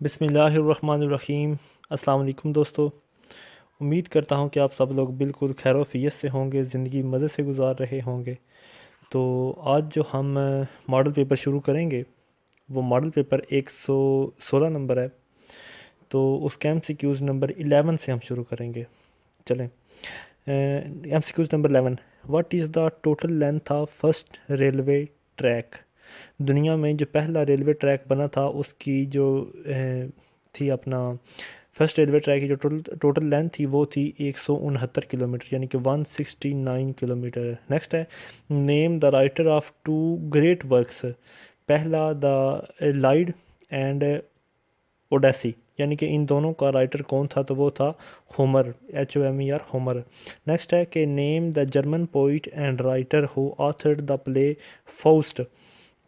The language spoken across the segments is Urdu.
بسم اللہ الرحمن الرحیم۔ السلام علیکم دوستو، امید کرتا ہوں کہ آپ سب لوگ بالکل خیر و عافیت سے ہوں گے، زندگی مزے سے گزار رہے ہوں گے۔ تو آج جو ہم ماڈل پیپر شروع کریں گے وہ ماڈل پیپر 116 نمبر ہے، تو اس کے MCQs نمبر 11 سے ہم شروع کریں گے۔ چلیں، MCQs number 11، what is the total length of first railway track? دنیا میں جو پہلا ریلوے ٹریک بنا تھا اس کی جو تھی اپنا فرسٹ ریلوے ٹریک کی جو ٹوٹل لینتھ تھی وہ تھی 169 کلومیٹر، یعنی کہ 169 کلومیٹر۔ نیکسٹ ہے، name the writer of two great works. پہلا دا لائڈ اینڈ اوڈیسی، یعنی کہ ان دونوں کا رائٹر کون تھا؟ تو وہ تھا ہومر، HOMER، ہومر۔ نیکسٹ ہے کہ name the German poet and writer who authored the play Faust,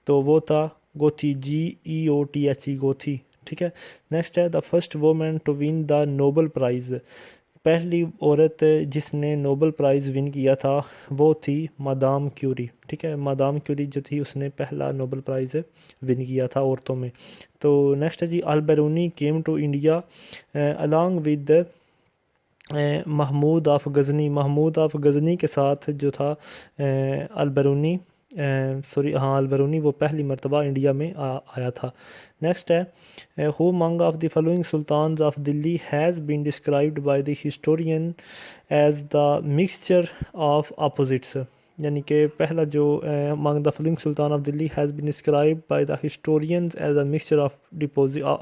تو وہ تھا گوتھی، GEOTHE، گوتھی، ٹھیک ہے۔ نیکسٹ ہے the first woman to win the Nobel prize. پہلی عورت جس نے نوبل پرائز ون کیا تھا وہ تھی مادام کیوری، ٹھیک ہے۔ مادام کیوری جو تھی اس نے پہلا نوبل پرائز ون کیا تھا عورتوں میں۔ تو نیکسٹ ہے جی، Alberuni came to India along with Mahmud of Ghazni. Mahmud of Ghazni کے ساتھ جو تھا البیرونی، البیرونی وہ پہلی مرتبہ انڈیا میں آیا تھا۔ نیکسٹ ہے، who among of the following sultans of Delhi has been described by the historian as the mixture of opposites, یعنی کہ پہلا جو among the following sultan of Delhi has been described by the historians as a mixture of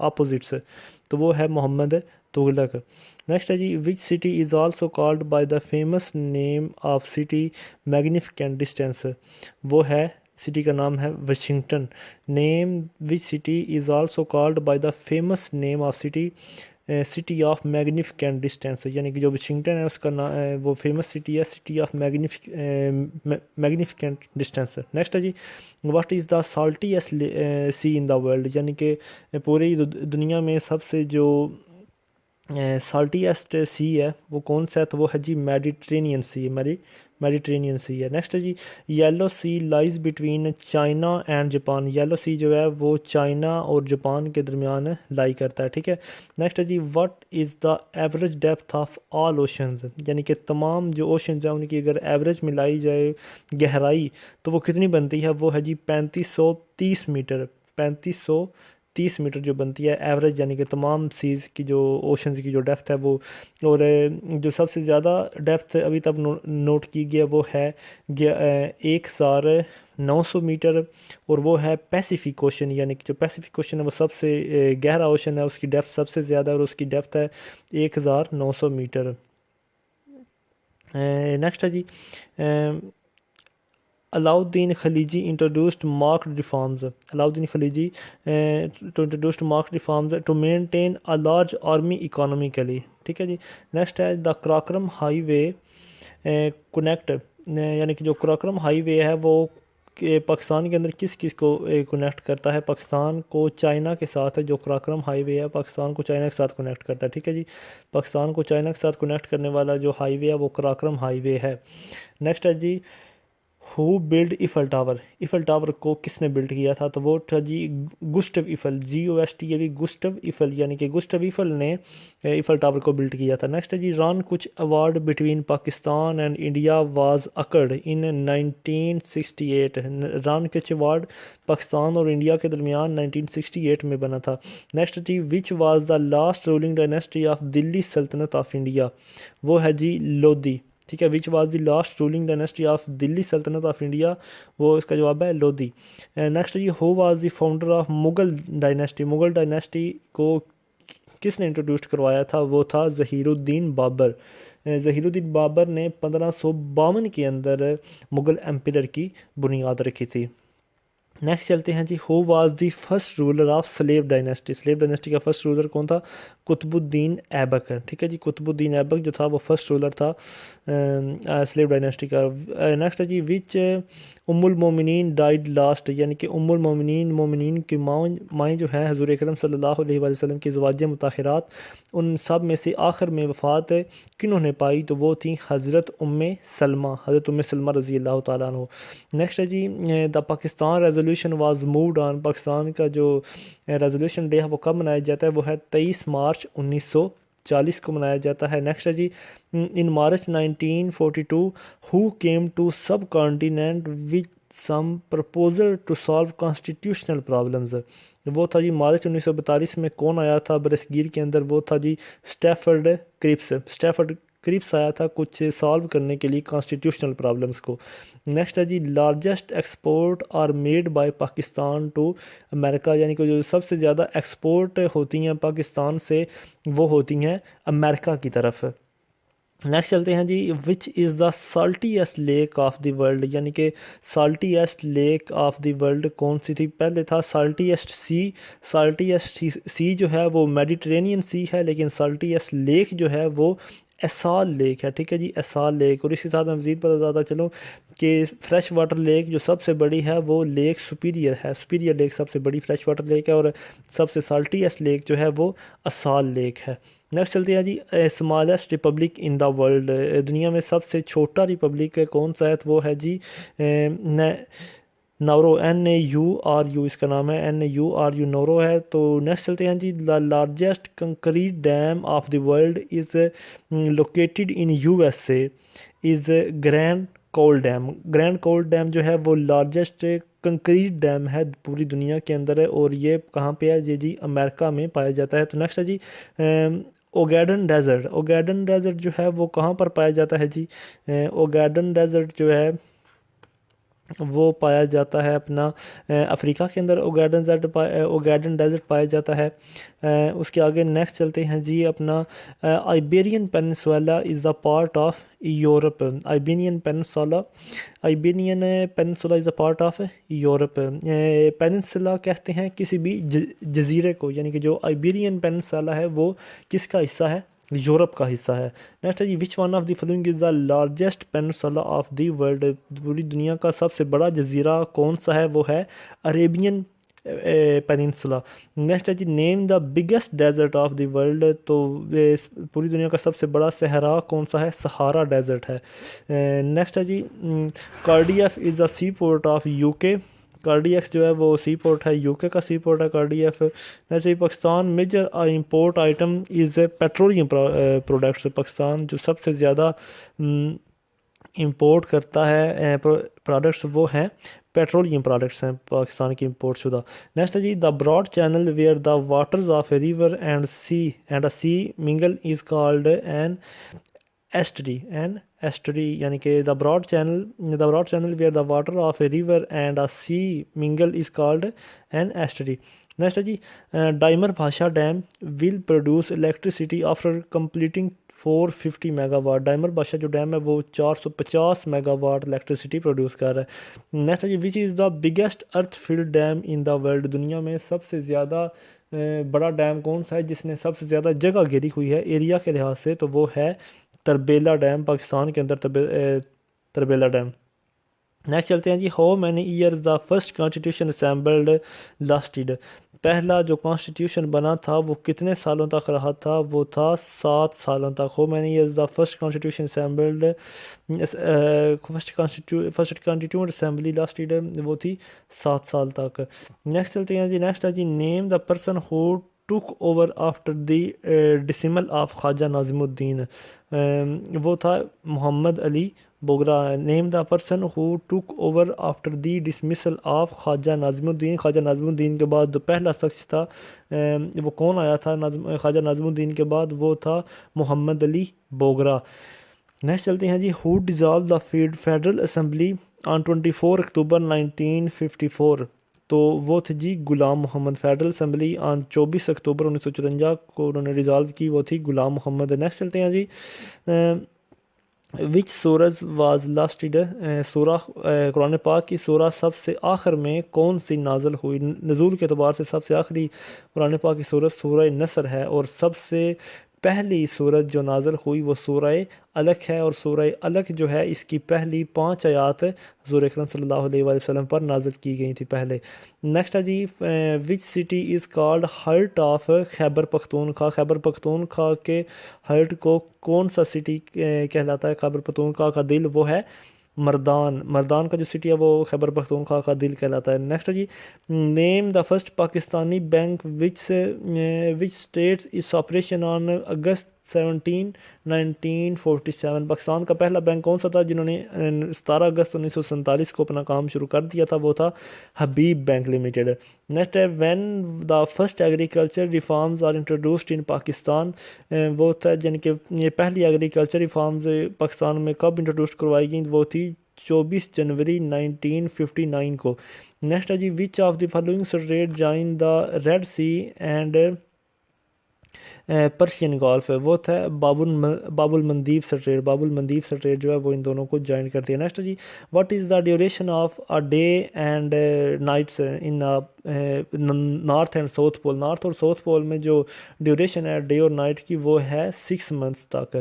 opposites, تو وہ ہے محمد تغلق۔ نیکسٹ ہے جی، which city is also called by the famous name of city magnificent distance, وہ ہے سٹی کا نام ہے Washington. Name which city is also called by the famous name of city city of magnificent distance, یعنی کہ جو واشنگٹن ہے اس کا نام وہ فیمس سٹی ہے city of magnificent distance. Next ہے جی، what is the سالٹیسٹ C in the world, یعنی کہ پوری دنیا میں سب سے جو سالٹیسٹ سی ہے وہ کون سا ہے؟ تو وہ ہے جی میڈیٹرینین سی، میڈیٹرینین سی ہے۔ نیکسٹ ہے جی، yellow sea lies between China and Japan. Yellow sea جو ہے وہ چائنا اور جاپان کے درمیان لائی کرتا ہے، ٹھیک ہے۔ نیکسٹ ہے جی، what is the average depth of all oceans, یعنی کہ تمام جو اوشنز ہیں ان کی اگر ایوریج میں لائی جائے گہرائی تو وہ کتنی بنتی ہے؟ وہ ہے جی 3530 میٹر، 3530 میٹر جو بنتی ہے ایوریج، یعنی کہ تمام سیز کی جو اوشنز کی جو ڈیپتھ ہے وہ۔ اور جو سب سے زیادہ ڈیپتھ ابھی تک نوٹ کی گئی ہے وہ ہے 1900 میٹر، اور وہ ہے پیسیفک اوشن، یعنی کہ جو پیسیفک اوشن ہے وہ سب سے گہرا اوشن ہے، اس کی ڈیپتھ سب سے زیادہ ہے اور اس کی ڈیپتھ ہے 1900 میٹر۔ نیکسٹ ہے جی، علاؤدین Khilji introduced marked reforms. Alauddin Khilji introduced marked reforms to maintain a large army economically, ٹھیک ہے جی۔ نیکسٹ ہے، the Karakoram highway connect, یعنی کہ جو کراکرم ہائی وے ہے وہ پاکستان کے اندر کس کس کو کنیکٹ کرتا ہے؟ پاکستان کو چائنا کے ساتھ ہے، جو کراکرم ہائی وے ہے پاکستان کو چائنا کے ساتھ کنیکٹ کرتا ہے، ٹھیک ہے جی۔ پاکستان کو چائنا کے ساتھ کنیکٹ کرنے والا جو ہائی وے ہے وہ کراکرم ہائی وے ہے۔ نیکسٹ ہے جی، who build Eiffel tower. Eiffel tower کو کس نے بلڈ کیا تھا؟ تو وہ تھا جی Gustave Eiffel, GOSTAV، Gustave Eiffel, یعنی کہ گسٹو ایفل نے ایفل ٹاور کو بلڈ کیا تھا۔ نیکسٹ ہے جی، Rann Kutch award between Pakistan and India was accord in 1968۔ Rann Kutch award Pakistan اور انڈیا کے درمیان 1968 میں بنا تھا۔ نیکسٹ جی، which was the last ruling dynasty of Delhi سلطنت آف انڈیا، وہ ہے جی لودھی، ٹھیک ہے۔ Which was the last ruling dynasty of Delhi سلطنت آف انڈیا، وہ اس کا جواب ہے لودھی۔ نیکسٹ جی، who was the founder of Mughal dynasty. Mughal dynasty کو کس نے انٹروڈیوس کروایا تھا؟ وہ تھا ظہیر الدین بابر۔ ظہیر الدین بابر نے 1552 کے اندر مغل ایمپیرر کی بنیاد رکھی تھی۔ نیکسٹ چلتے ہیں جی، who was the first ruler of slave dynasty. Slave dynasty کا فرسٹ رولر کون تھا؟ قطب الدین ایبک، ٹھیک ہے جی۔ قطب الدین ایبک جو تھا وہ فرسٹ رولر تھا سلیو ڈائنیسٹی کا۔ نیکسٹ ہے جی، وچ ام المومنین ڈائیڈ لاسٹ، یعنی کہ ام المومنین، مومنین کی مائیں جو ہیں حضور اکرم صلی اللہ علیہ وآلہ وسلم کی ازواج مطہرات، ان سب میں سے آخر میں وفات کنہوں نے پائی؟ تو وہ تھیں حضرت ام سلمہ، حضرت ام سلمہ رضی اللہ تعالیٰ عنہ۔ نیکسٹ ہے جی، the Pakistan resolution was moved on. Pakistan کا جو ریزولوشن ڈے ہے وہ کب منایا جاتا ہے؟ وہ ہے 23 مارچ 1940 کو منایا جاتا ہے. نیکسٹ ہے جی in March 1942 who came to subcontinent with some proposal to solve constitutional problems. وہ تھا جی مارچ 1942 میں کون آیا تھا برصغیر کے اندر؟ وہ تھا جی اسٹیفرڈ کرپس. اسٹیفرڈ کرپس آیا تھا کچھ سالو کرنے کے لیے کانسٹیٹیوشنل پرابلمس کو. نیکسٹ ہے جی largest export are made by Pakistan to America, یعنی کہ جو سب سے زیادہ ایکسپورٹ ہوتی ہیں پاکستان سے وہ ہوتی ہیں امریکہ کی طرف. نیکسٹ چلتے ہیں جی which is the سالٹیسٹ lack of the world, یعنی کہ سالٹیسٹ لیک آف دی ورلڈ کون سی تھی؟ پہلے تھا سالٹیسٹ سی. سالٹیسٹ سی جو ہے وہ میڈیٹرینین سی ہے، لیکن سالٹیسٹ لیک جو ہے وہ ایسال لیک ہے. ٹھیک ہے جی ایسال لیک. اور اسی ساتھ میں مزید بتاتا چلوں کہ فریش واٹر لیک جو سب سے بڑی ہے وہ لیک سپیریئر ہے. سپیریئر لیک سب سے بڑی فریش واٹر لیک ہے، اور سب سے سالٹیسٹ لیک جو ہے وہ اسال لیک ہے. نیکسٹ چلتے ہیں جی smallest republic in the world, دنیا میں سب سے چھوٹا ریپبلک کون سا ہے؟ وہ ہے جی نورو. NAURU اس کا نام ہے، NAURU نورو ہے. تو نیکسٹ چلتے ہیں جی the largest concrete dam of the world is located in USA is Grand Coulee dam. Grand Coulee dam جو ہے وہ لارجسٹ کنکریٹ ڈیم ہے پوری دنیا کے اندر ہے، اور یہ کہاں پہ ہے؟ یہ جی امریکہ میں پایا جاتا ہے. تو نیکسٹ ہے جی اوگیڈن ڈیزرٹ. اوگیڈن ڈیزرٹ جو ہے وہ کہاں پر پایا جاتا ہے جی؟ اوگیڈن ڈیزرٹ جو ہے وہ پایا جاتا ہے اپنا افریقہ کے اندر. اوگیڈن ڈیزرٹ پایا جاتا ہے. اس کے آگے نیکسٹ چلتے ہیں جی اپنا Iberian peninsula is the part of Europe. Iberian peninsula is the part of Europe. Peninsula کہتے ہیں کسی بھی جزیرے کو، یعنی کہ جو آئیبیرین پیننسولا ہے وہ کس کا حصہ ہے؟ یورپ کا حصہ ہے. نیکسٹ ہے جی which one of the following is the largest peninsula of the world. پوری دنیا کا سب سے بڑا جزیرہ کون سا ہے؟ وہ ہے عریبین پیننسولا. نیکسٹ ہے جی name the biggest desert of the world. تو پوری دنیا کا سب سے بڑا صحرا کون سا ہے؟ سہارا ڈیزرٹ ہے. نیکسٹ ہے جی کارڈیف از دا سی پورٹ آف UK. کارڈیف جو ہے وہ سی پورٹ ہے، UK کا سی پورٹ ہے کارڈیف. ویسے ہی Pakistan major import item is petroleum products. Pakistan جو سب سے زیادہ امپورٹ کرتا ہے پروڈکٹس وہ ہیں پیٹرولیم پروڈکٹس ہیں پاکستان کی امپورٹ شدہ. نیکسٹ ہے جی the broad channel where the waters of a river and a sea mingle is called an estuary. یعنی کہ the broad channel where the water of a river and a sea mingle is called an estuary. Next ہے جی Diamer Bhasha dam will produce electricity after completing 450 megawatt. Diamer Bhasha جو ڈیم ہے وہ 450 میگا واٹ الیکٹریسٹی پروڈیوس کر رہا ہے. نیکسٹ ہے جی which is the biggest earth fill dam in the world. دنیا میں سب سے زیادہ بڑا ڈیم کون سا ہے جس نے سب سے زیادہ جگہ گھیری ہوئی ہے ایریا کے لحاظ سے؟ تو وہ ہے تربیلا ڈیم، پاکستان کے اندر تربیلا ڈیم. نیکسٹ چلتے ہیں جی how many years the first constitution assembled lasted. پہلا جو کانسٹیٹیوشن بنا تھا وہ کتنے سالوں تک رہا تھا؟ وہ تھا 7 سالوں تک. How many years the first constitution assembled first constitution assembly lasted, وہ تھی 7 سال تک. نیکسٹ چلتے ہیں جی نیکسٹ ہے جی name the person who took over after the dismissal of Khawaja Nazimuddin. وہ تھا Muhammad Ali Bogra. Name the person who took over after the dismissal of Khawaja Nazimuddin. Khawaja ناظم الدین کے بعد جو پہلا شخص تھا وہ کون آیا تھا خواجہ ناظم الدین کے بعد؟ وہ تھا محمد علی بوگرا. نیکسٹ چلتے ہیں جی ہو ڈیزالو دا فیڈرل اسمبلی آن 24 اکتوبر 1954. تو وہ تھے جی غلام محمد. فیڈرل اسمبلی آن 24 اکتوبر 1954 کو انہوں نے ڈیزالو کی، وہ تھی غلام محمد. نیکسٹ چلتے ہیں جی وچ سورج واز لاسٹڈ. سورہ قرآن پاک کی سورہ سب سے آخر میں کون سی نازل ہوئی؟ نزول کے اعتبار سے سب سے آخری قرآن پاک کی سورہ سورہ نصر ہے، اور سب سے پہلی سورت جو نازل ہوئی وہ سورہ علق ہے، اور سورہ علق جو ہے اس کی پہلی 5 آیات حضور اکرم صلی اللہ علیہ وآلہ وسلم پر نازل کی گئی تھی پہلے. نیکسٹ ہے جی which city is called heart of Khyber Pakhtunkhwa. Khyber Pakhtunkhwa کے ہرٹ کو کون سا سٹی کہلاتا ہے؟ خیبر پختونخوا کا دل وہ ہے مردان کا جو سٹی ہے وہ خیبر پختونخوا کا دل کہلاتا ہے. نیکسٹ جی name the first Pakistani bank which states its operation on August 1947. Pakistan کا پہلا بینک کون سا تھا جنہوں نے 17 اگست 1947 کو اپنا کام شروع کر دیا تھا؟ وہ تھا حبیب بینک لمیٹڈ. نیکسٹ ہے when the first agriculture reforms are introduced in Pakistan. وہ تھا یعنی کہ یہ پہلی ایگریکلچر ریفارمز پاکستان میں کب انٹروڈیوس کروائی گئیں؟ وہ تھی 24 جنوری 1959 کو. نیکسٹ ہے جی which of the following strait join the Red Sea and Persian Gulf. وہ تھا باب المندیب سٹریٹ جو ہے وہ ان دونوں کو جوائن کرتی ہے. نیکسٹ جی what is the duration of a day and nights in North and South Pole. North اور ساؤتھ پول میں جو ڈیوریشن ہے ڈے اور نائٹ کی وہ ہے 6 months تک.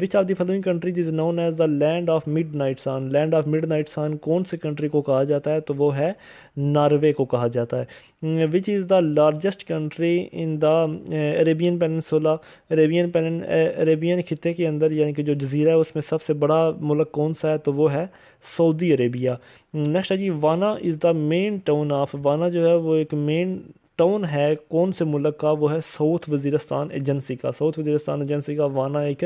Which of the following countries is known as the land of midnight sun. Land of midnight sun کون سے کنٹری کو کہا جاتا ہے؟ تو وہ ہے ناروے کو کہا جاتا ہے. Which is the largest country in the Arabian peninsula. Arabian خطے کے اندر یعنی کہ جو جزیرہ ہے اس میں سب سے بڑا ملک کون سا ہے؟ تو وہ ہے سعودی عربیہ. نیکسٹ ہے جی وانا از دا مین ٹاؤن آف. وانا جو ہے وہ ایک مین ٹاؤن ہے کون سے ملک کا؟ وہ ہے ساؤتھ وزیرستان ایجنسی کا. ساؤتھ وزیرستان ایجنسی کا وانا ایک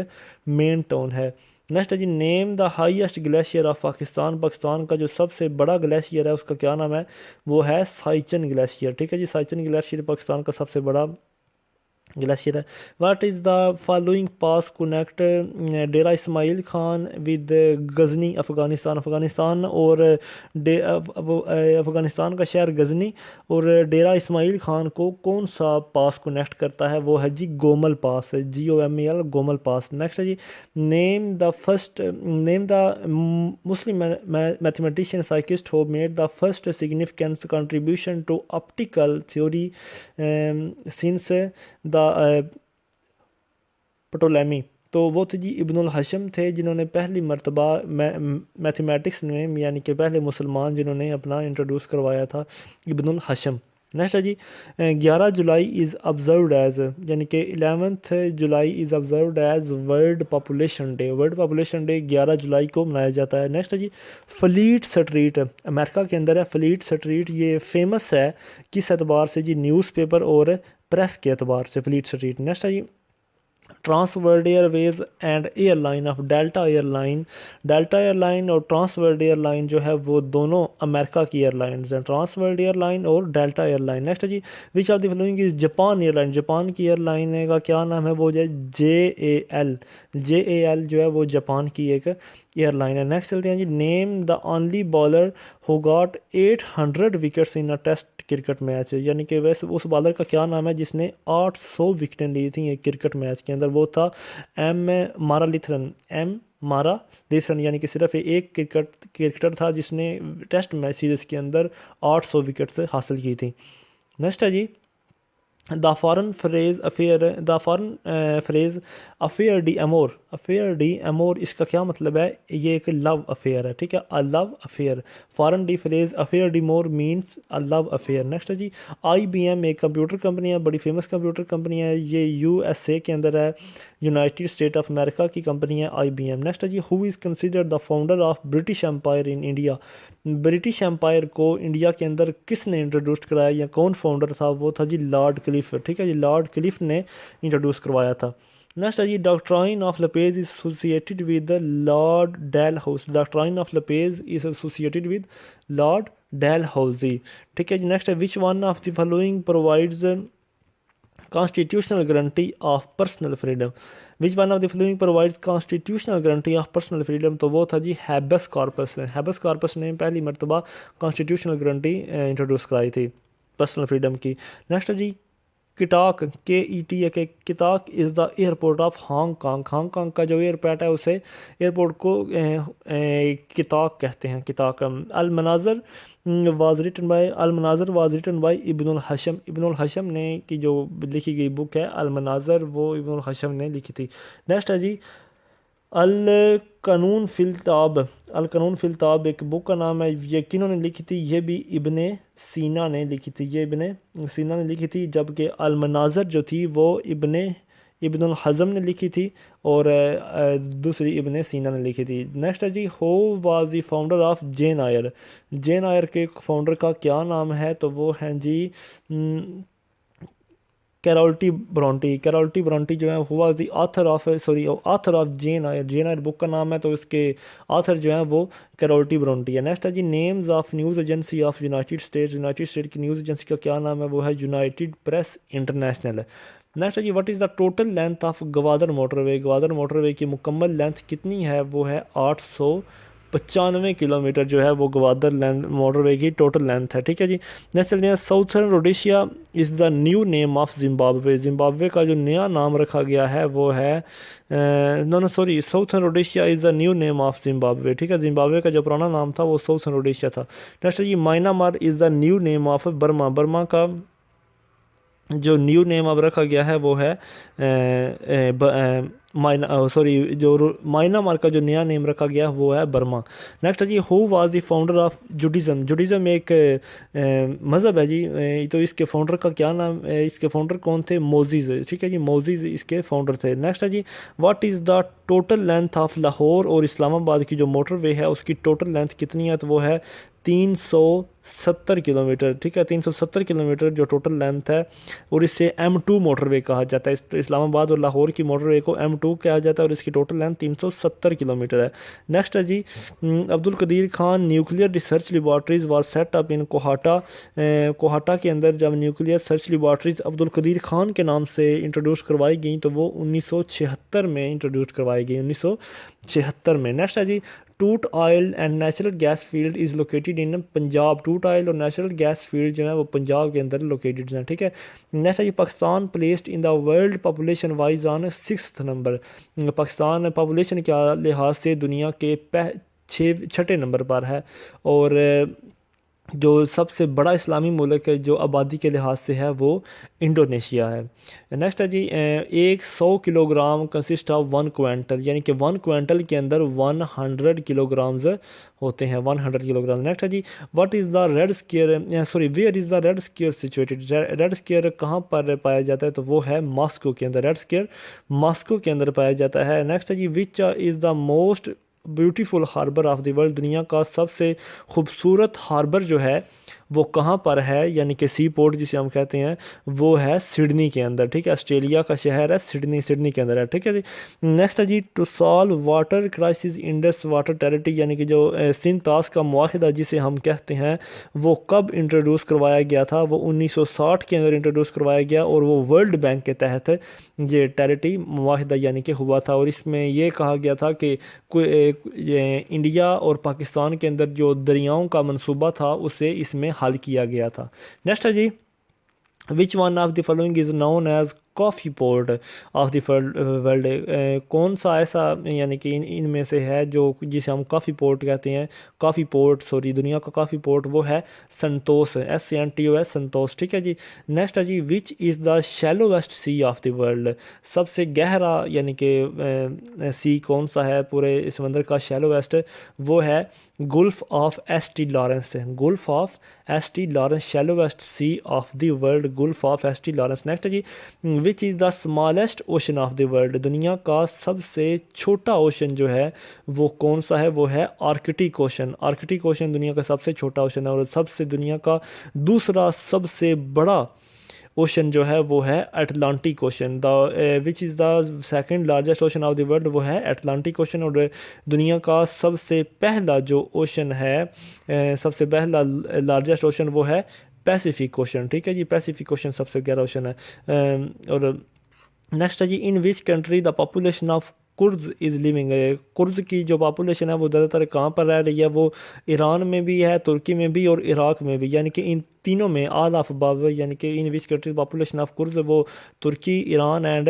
مین ٹاؤن ہے. نیکسٹ ہے جی name the highest glacier of Pakistan. Pakistan کا جو سب سے بڑا گلیشیئر ہے اس کا کیا نام ہے؟ وہ ہے سائچن گلیشیئر. ٹھیک ہے جی سائچن گلیشیئر پاکستان کا سب سے بڑا گلیشیئر ہے. What is the following pass connect Dera Ismail Khan with Ghazni Afghanistan. Afghanistan اور افغانستان کا شہر غزنی اور ڈیرہ اسماعیل خان کو کون سا پاس کنیکٹ کرتا ہے؟ وہ ہے جی Gomal pass. GOMEL Gomal pass. Next ہے جی name the Muslim mathematician scientist who made the first significance contribution to optical theory since the Ptolemy. تو وہ تھے جی ابن الحشم تھے جنہوں نے پہلی مرتبہ میتھمیٹکس میں یعنی کہ پہلے مسلمان جنہوں نے اپنا انٹروڈیوس کروایا تھا ابن الحشم. نیکسٹ ہے جی 11 جولائی از آبزروڈ ایز یعنی کہ 11 July is observed as World Population Day. World Population Day 11 جولائی کو منایا جاتا ہے. نیکسٹ ہے جی فلیٹ سٹریٹ امریکہ کے اندر ہے. فلیٹ سٹریٹ یہ فیمس ہے کس اعتبار سے جی؟ نیوز پیپر اور پریس کے اعتبار سے فلیٹ سٹریٹ. نیکسٹ ہے جی Trans World Airways and airline of Delta airline. Delta airline اور ٹرانس ورلڈ ایئر لائن جو ہے وہ دونوں امریکہ کی ایئر لائنز ہیں. ٹرانس ورلڈ ایئر لائن اور ڈیلٹا ایئر لائن. نیکسٹ ہے جی which of the following is Japan airline. Japan کی ایئر لائن کا کیا نام ہے؟ وہ جو ہے JAL جو ہے وہ جاپان کی ایک ایئر لائن ہے. نیکسٹ چلتے ہیں جی name the only bowler who got 800 wickets in a Test cricket match. یعنی کہ ویسے اس بالر کا کیا نام ہے جس نے 800 وکٹیں لی تھیں ایک کرکٹ میچ کے اندر؟ وہ تھا مارا لیتھرن. یعنی کہ صرف ایک کرکٹر تھا جس نے ٹیسٹ میچ سیریز کے اندر 800 وکٹس حاصل کی تھیں. نیکسٹ ہے جی the foreign freeze affair D امور. اس کا کیا مطلب ہے؟ یہ ایک لو افیئر ہے. ٹھیک ہے love affair. Foreign the phrase affair ڈی مور مینس لو افیئر. نیکسٹ ہے جی IBM ایک کمپیوٹر کمپنی ہے بڑی فیمس کمپیوٹر کمپنی ہے. یہ USA کے اندر ہے. یونائٹڈ اسٹیٹ آف امریکہ کی کمپنی ہے IBM. نیکسٹ ہے جی who is considered the founder of British Empire in India. British Empire کو انڈیا کے اندر کس نے انٹروڈیوس کرایا یا کون فاؤنڈر تھا؟ وہ تھا جی لارڈ کلف. ٹھیک ہے جی لارڈ کلف نے انٹروڈیوس کروایا تھا. نیکسٹ ہے جی doctrine of lapse is associated with Lord Dalhousie. Doctrine of lapse is associated with Lord Dalhousie. ٹھیک ہے جی نیکسٹ ہے which one of the following provides constitutional guarantee of personal freedom. Which one of the following provides constitutional guarantee of personal freedom؟ تو وہ تھا جی ہیبس کارپس. ہیبس کارپس نے پہلی مرتبہ constitutional guarantee انٹروڈیوس کرائی تھی پرسنل فریڈم کی. نیکسٹ جی Kai Tak Kai Tak is the airport of Hong Kong. Hong Kong کا جو ایئرپورٹ ہے اسے ایئرپورٹ کو کتاک کہتے ہیں. کتاک. المناظر واز ریٹن بائی ابن الحشم. ابن الحشم نے کی جو لکھی گئی بک ہے المناظر وہ ابن الحشم نے لکھی تھی. نیکسٹ ہے جی القانون فی التاب. القانون فی التاب ایک بک کا نام ہے. یہ کنہوں نے لکھی تھی؟ یہ بھی ابن سینا نے لکھی تھی. یہ ابن سینا نے لکھی تھی. جبکہ المناظر جو تھی وہ ابن الحزم نے لکھی تھی اور دوسری ابن سینا نے لکھی تھی۔ نیکسٹ ہے جی who was the founder of Jane Eyre, Jane Eyre کے فاؤنڈر کا کیا نام ہے؟ تو وہ ہیں جی کیرولٹی برونٹی۔ کیرولٹی برونٹی جو ہے ہوا the author of author of Jane Eyre, Jane Eyre book کا نام ہے تو اس کے آتھر جو ہیں وہ کیرولٹی برونٹی ہے۔ نیکسٹ ہے جی names of news agency of United States, United State کی نیوز ایجنسی کا کیا نام ہے؟ وہ ہے یونائٹیڈ پریس انٹرنیشنل۔ نیکسٹ ہے جی what is the total length of Gwadar motorway, Gwadar motorway کی مکمل لینتھ کتنی ہے؟ وہ ہے 895 کلومیٹر جو ہے وہ گوادر موٹر وے کی ٹوٹل لینتھ ہے، ٹھیک ہے جی۔ نیکسٹ چلتے ہیں Southern Rhodesia is the new name of Zimbabwe, Zimbabwe کا جو نیا نام رکھا گیا ہے وہ ہے Southern Rhodesia is the new name of Zimbabwe, ٹھیک ہے، زمبابوے کا جو پرانا نام تھا وہ ساؤتھرن روڈیشیا تھا۔ نیکسٹ جی Myanmar is the new name of Burma, Burma کا جو نیو نیم اب رکھا گیا ہے وہ ہے مائنامار کا جو نیا نیم رکھا گیا وہ ہے برما۔ نیکسٹ ہے جی who was the founder of Judaism, Judaism ایک مذہب ہے جی، تو اس کے فاؤنڈر کا کیا نام، اس کے فاؤنڈر کون تھے؟ موزیز، ٹھیک ہے جی، موزیز اس کے فاؤنڈر تھے۔ نیکسٹ ہے جی what is the total length of Lahore اور اسلام آباد کی جو موٹر وے ہے اس کی ٹوٹل لینتھ کتنی ہے؟ تو وہ ہے 370 کلومیٹر، ٹھیک ہے، 370 کلومیٹر جو ٹوٹل لینتھ ہے، اور اس سے M2 موٹر وے کہا جاتا ہے، اسلام آباد اور لاہور کی موٹر وے کو M2 کہا جاتا ہے اور اس کی ٹوٹل لینتھ 370 کلومیٹر ہے۔ نیکسٹ ہے جی عبد القدیر خان نیوکلیئر ریسرچ لیبارٹریز وار سیٹ اپ ان کوہاٹا، کوہاٹا کے اندر جب نیوکلیئر ریسرچ لیبارٹریز عبد القدیر خان کے نام سے انٹروڈیوس کروائی گئیں تو وہ 1976 میں انٹروڈیوس کروائی گئی، 1976 میں۔ نیکسٹ ہے جی Toot oil and natural gas field is located in Punjab, Toot oil اور نیچرل گیس فیلڈ جو ہے وہ پنجاب کے اندر لوکیٹڈ ہیں، ٹھیک ہے۔ نیکسٹ ہے جی Pakistan placed in the world population wise on 6th number, Pakistan population کے لحاظ سے دنیا کے 6ٹھے نمبر پر ہے، اور جو سب سے بڑا اسلامی ملک ہے جو آبادی کے لحاظ سے ہے وہ انڈونیشیا ہے۔ نیکسٹ ہے جی 100 kilo gram consist of 1 quintal, یعنی کہ 1 کوئنٹل کے اندر 100 کلو گرامز ہوتے ہیں، 100 کلو گرام۔ نیکسٹ ہے جی what is the Red Square, where is the Red Square situated, Red Square کہاں پر پایا جاتا ہے؟ تو وہ ہے ماسکو کے اندر، ریڈ اسکیئر ماسکو کے اندر پایا جاتا ہے۔ نیکسٹ ہے جی which is the most beautiful harbour of the world, دنیا کا سب سے خوبصورت ہاربر جو ہے وہ کہاں پر ہے، یعنی کہ سی پورٹ جسے ہم کہتے ہیں وہ ہے سڈنی کے اندر، ٹھیک ہے، آسٹریلیا کا شہر ہے سڈنی، سڈنی کے اندر ہے، ٹھیک ہے جی۔ نیکسٹ ہے جی to solve water crisis Indus water territory, یعنی کہ جو سندھ طاس کا معاہدہ جسے ہم کہتے ہیں وہ کب انٹروڈیوس کروایا گیا تھا؟ وہ 1960 کے اندر انٹروڈیوس کروایا گیا اور وہ ورلڈ بینک کے تحت یہ ٹیریٹری معاہدہ یعنی کہ ہوا تھا، اور اس میں یہ کہا گیا تھا کہ انڈیا اور پاکستان کے اندر جو دریاؤں کا منصوبہ تھا اسے اس میں حل کیا گیا تھا۔ نیکسٹ ہے جی which one of the following is known as coffee port of the world, کون سا ایسا یعنی کہ ان میں سے ہے جو جسے ہم کافی پورٹ کہتے ہیں، کافی پورٹ دنیا کا کافی پورٹ وہ ہے سنتوس، SNTOS سنتوس، ٹھیک ہے جی۔ نیکسٹ ہے جی which is the شیلویسٹ sea of the world, سب سے گہرا یعنی کہ سی کون سا ہے پورے سمندر کا شیلویسٹ؟ وہ ہے Gulf of ST Lawrence, Gulf of ST Lawrence, shallowest sea of the world, Gulf of ST Lawrence. Next جی which is the smallest ocean of the world, دنیا کا سب سے چھوٹا اوشن جو ہے وہ کون سا ہے؟ وہ ہے آرکٹک اوشن، آرکٹک اوشن دنیا کا سب سے چھوٹا اوشن ہے، اور سب سے دنیا کا دوسرا سب سے بڑا اوشن جو ہے وہ ہے Atlantic ocean, which is the second largest ocean of the world, وہ ہے اٹلانٹک اوشن، اور دنیا کا سب سے پہلا جو اوشن ہے، سب سے پہلا لارجسٹ اوشن وہ ہے پیسیفک اوشن، ٹھیک ہے جی، پیسیفک اوشن سب سے گہرا اوشن ہے۔ اور نیکسٹ ہے جی in which country the population of Kurds is living, Kurds کی جو پاپولیشن ہے وہ زیادہ تر کہاں پر رہ رہی ہے؟ وہ ایران میں بھی ہے، ترکی میں بھی اور عراق میں بھی، یعنی کہ ان تینوں میں آل آف ابو، یعنی کہ in which country population of Kurds وہ ترکی، ایران اینڈ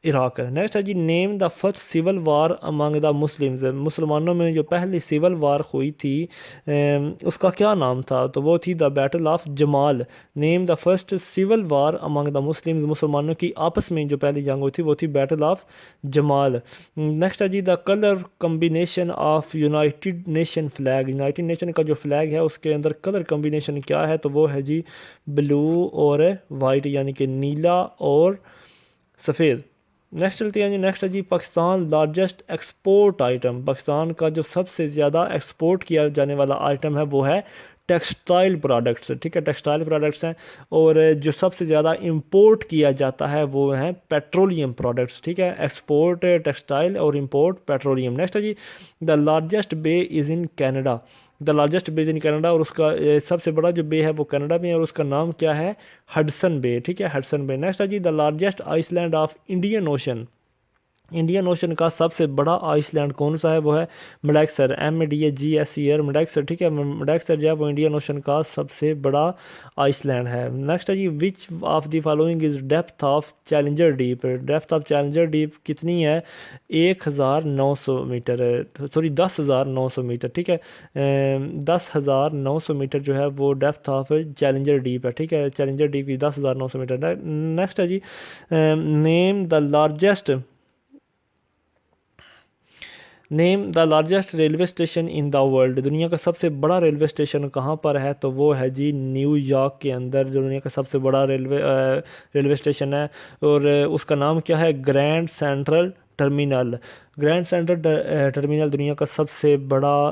عراق ہے۔ نیکسٹ ہے جی name the first civil war among the Muslims, مسلمانوں میں جو پہلی سول وار ہوئی تھی اس کا کیا نام تھا؟ تو وہ تھی the battle of Jamal, name the first civil war among the Muslims, مسلمانوں کی آپس میں جو پہلی جنگ ہوئی تھی وہ تھی بیٹل آف جمال۔ نیکسٹ ہے جی the colour combination of United Nation flag, United Nation کا جو فلیگ ہے اس کے اندر کلر کمبینیشن کیا ہے؟ تو وہ ہے جی بلو اور وائٹ، یعنی کہ نیلا اور سفید۔ نیکسٹ چلتے ہیں جی، نیکسٹ ہے جی Pakistan largest export item. Pakistan کا جو سب سے زیادہ ایکسپورٹ کیا جانے والا آئٹم ہے وہ ہے ٹیکسٹائل پروڈکٹس. ٹھیک ہے، ٹیکسٹائل پروڈکٹس ہیں. اور جو سب سے زیادہ امپورٹ کیا جاتا ہے وہ ہیں پیٹرولیم پروڈکٹس. ٹھیک ہے، ایکسپورٹ ٹیکسٹائل اور امپورٹ پیٹرولیم. نیکسٹ ہے جی دا لارجسٹ بے از ان کینیڈا. دا لارجسٹ بے ان کینیڈا، اور اس کا سب سے بڑا جو بے ہے وہ کینیڈا میں ہے، اور اس کا نام کیا ہے؟ ہڈسن بے. ٹھیک ہے، ہڈسن بے. نیکسٹ ہے جی the largest island of Indian Ocean. Indian Ocean کا سب سے بڑا آئس لینڈ کون سا ہے؟ وہ ہے مڈیکسر. MADAGSER مڈیکسر. ٹھیک ہے، مڈیکسر جو ہے وہ انڈین اوشن کا سب سے بڑا آئس لینڈ ہے. نیکسٹ ہے جی which of the following is depth of Challenger Deep. Depth of Challenger Deep کتنی ہے؟ 1900 میٹر، سوری 10,900 میٹر. ٹھیک ہے، 10,900 میٹر جو ہے وہ ڈیپتھ آف چیلنجر ڈیپ ہے. ٹھیک ہے، چیلنجر ڈیپ کی 10,900 میٹر. نیکسٹ ہے جی name the largest railway station in the world. دنیا کا سب سے بڑا ریلوے اسٹیشن کہاں پر ہے؟ تو وہ ہے جی نیو یارک کے اندر جو دنیا کا سب سے بڑا ریلوے اسٹیشن ہے. اور اس کا نام کیا ہے؟ Grand central terminal. Grand central terminal دنیا کا سب سے بڑا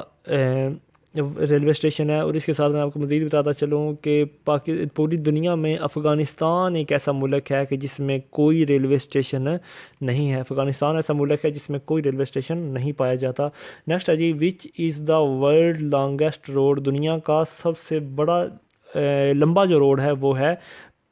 ریلوے اسٹیشن ہے. اور اس کے ساتھ میں آپ کو مزید بتاتا چلوں کہ پوری دنیا میں افغانستان ایک ایسا ملک ہے کہ جس میں کوئی ریلوے اسٹیشن نہیں ہے. افغانستان ایسا ملک ہے جس میں کوئی ریلوے اسٹیشن نہیں پایا جاتا. نیکسٹ ہے جی which is the world longest road. دنیا کا سب سے بڑا لمبا جو روڈ ہے وہ ہے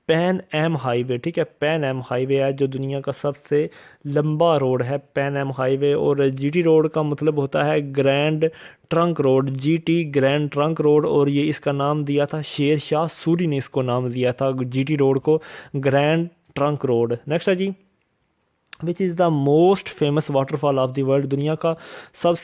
پین ایم ہائی وے. ٹھیک ہے، پین ایم ہائی وے ہے جو دنیا کا سب سے لمبا روڈ ہے، پین ایم ہائی وے. اور GT روڈ کا مطلب ہوتا ہے grand Trunk road. GT grand Trunk road. اور یہ اس کا نام دیا تھا شیر شاہ سوری نے، اس کو نام دیا تھا GT روڈ کو گرینڈ ٹرنک روڈ. نیکسٹ ہے جی which is the most famous waterfall of the world. دنیا کا سب